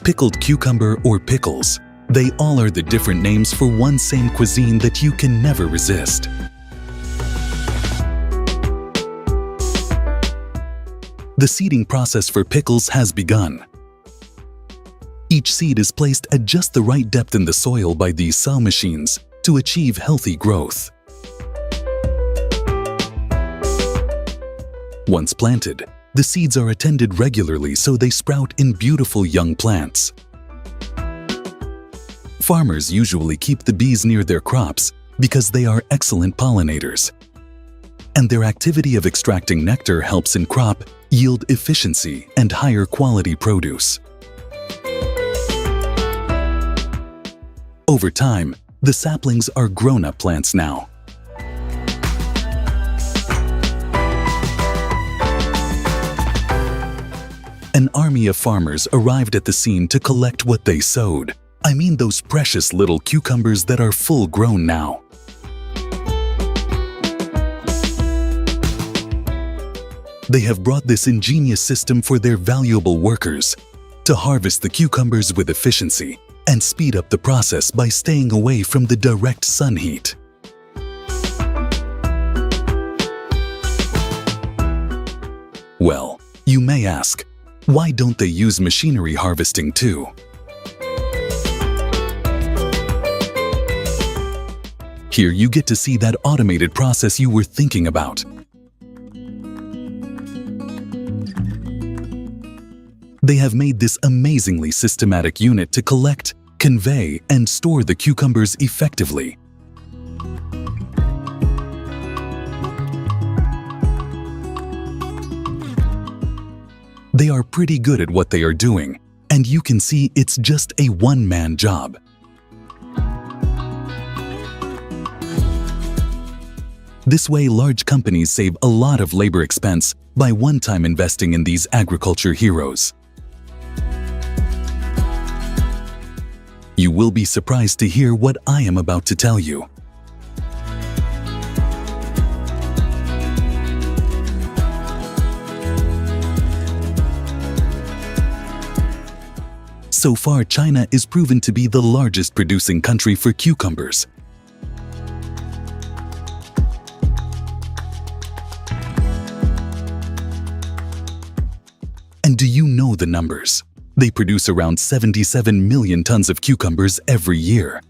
pickled cucumber, or pickles. They all are the different names for one same cuisine that you can never resist. The seeding process for pickles has begun. Each seed is placed at just the right depth in the soil by these sow machines to achieve healthy growth. Once planted, the seeds are attended regularly so they sprout in beautiful young plants. Farmers usually keep the bees near their crops because they are excellent pollinators, and their activity of extracting nectar helps in crop yield efficiency and higher quality produce. Over time, the saplings are grown-up plants now. An army of farmers arrived at the scene to collect what they sowed. I mean those precious little cucumbers that are full grown now. They have brought this ingenious system for their valuable workers to harvest the cucumbers with efficiency and speed up the process by staying away from the direct sun heat. Well, you may ask, why don't they use machinery harvesting too? Here you get to see that automated process you were thinking about. They have made this amazingly systematic unit to collect, convey, and store the cucumbers effectively. They are pretty good at what they are doing, and you can see it's just a one-man job. This way, large companies save a lot of labor expense by one-time investing in these agriculture heroes. You will be surprised to hear what I am about to tell you. So far, China is proven to be the largest producing country for cucumbers. And do you know the numbers? They produce around 77 million tons of cucumbers every year.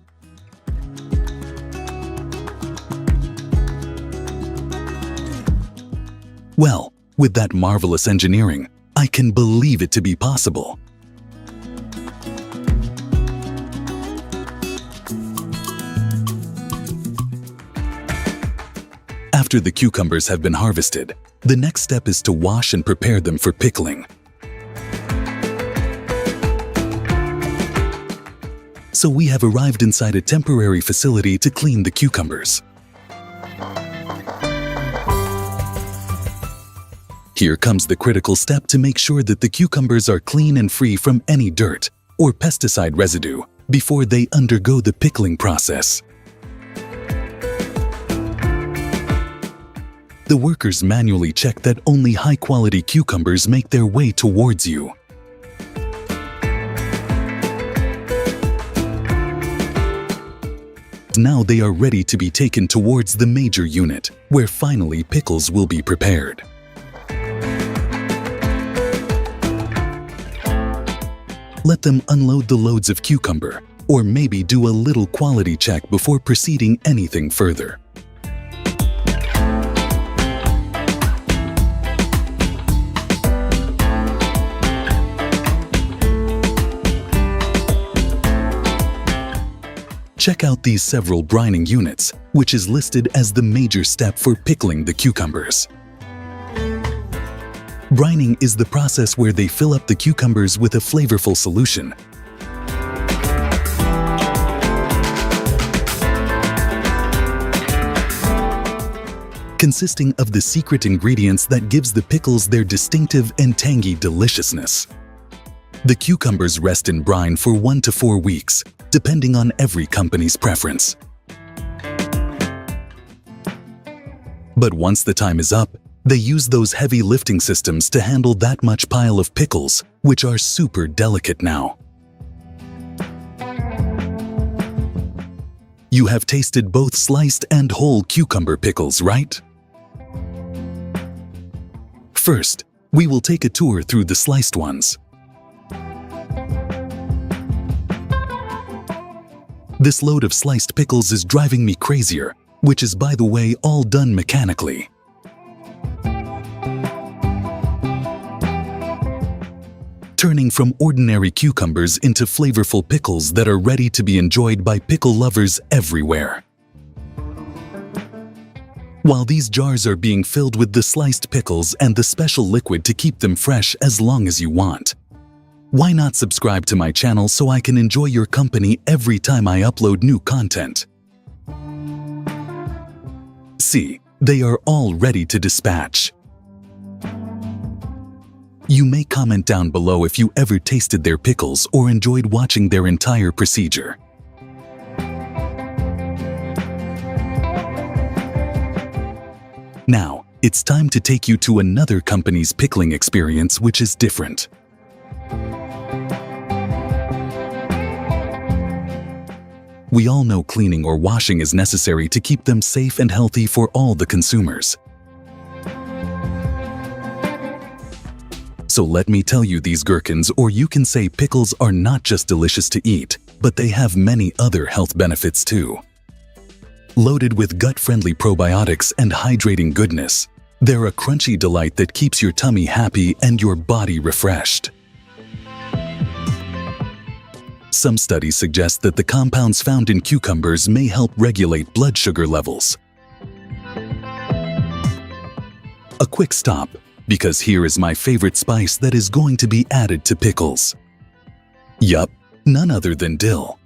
Well, with that marvelous engineering, I can believe it to be possible. After the cucumbers have been harvested, the next step is to wash and prepare them for pickling. So we have arrived inside a temporary facility to clean the cucumbers. Here comes the critical step to make sure that the cucumbers are clean and free from any dirt or pesticide residue before they undergo the pickling process. The workers manually check that only high-quality cucumbers make their way towards you. Now they are ready to be taken towards the major unit, where finally pickles will be prepared. Let them unload the loads of cucumber, or maybe do a little quality check before proceeding anything further. Check out these several brining units, which is listed as the major step for pickling the cucumbers. Brining is the process where they fill up the cucumbers with a flavorful solution. Consisting of the secret ingredients that gives the pickles their distinctive and tangy deliciousness. The cucumbers rest in brine for 1 to 4 weeks, depending on every company's preference. But once the time is up, they use those heavy lifting systems to handle that much pile of pickles, which are super delicate now. You have tasted both sliced and whole cucumber pickles, right? First, we will take a tour through the sliced ones. This load of sliced pickles is driving me crazier, which is, by the way, all done mechanically. Turning from ordinary cucumbers into flavorful pickles that are ready to be enjoyed by pickle lovers everywhere. While these jars are being filled with the sliced pickles and the special liquid to keep them fresh as long as you want, why not subscribe to my channel so I can enjoy your company every time I upload new content? See, they are all ready to dispatch. You may comment down below if you ever tasted their pickles or enjoyed watching their entire procedure. Now, it's time to take you to another company's pickling experience, which is different. We all know cleaning or washing is necessary to keep them safe and healthy for all the consumers. So let me tell you, these gherkins, or you can say pickles, are not just delicious to eat, but they have many other health benefits too. Loaded with gut-friendly probiotics and hydrating goodness, they're a crunchy delight that keeps your tummy happy and your body refreshed. Some studies suggest that the compounds found in cucumbers may help regulate blood sugar levels. A quick stop, because here is my favorite spice that is going to be added to pickles. Yup, none other than dill.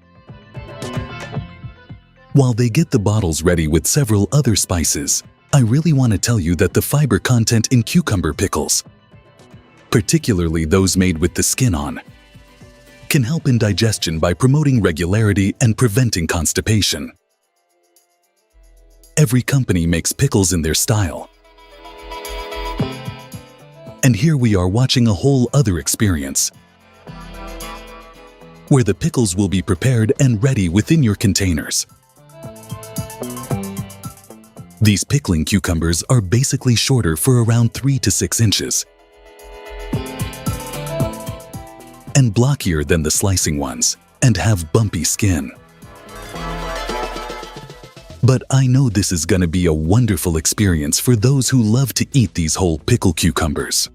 While they get the bottles ready with several other spices, I really want to tell you that the fiber content in cucumber pickles, particularly those made with the skin on, can help in digestion by promoting regularity and preventing constipation. Every company makes pickles in their style. And here we are watching a whole other experience, where the pickles will be prepared and ready within your containers. These pickling cucumbers are basically shorter for around 3 to 6 inches and blockier than the slicing ones and have bumpy skin. But I know this is going to be a wonderful experience for those who love to eat these whole pickle cucumbers.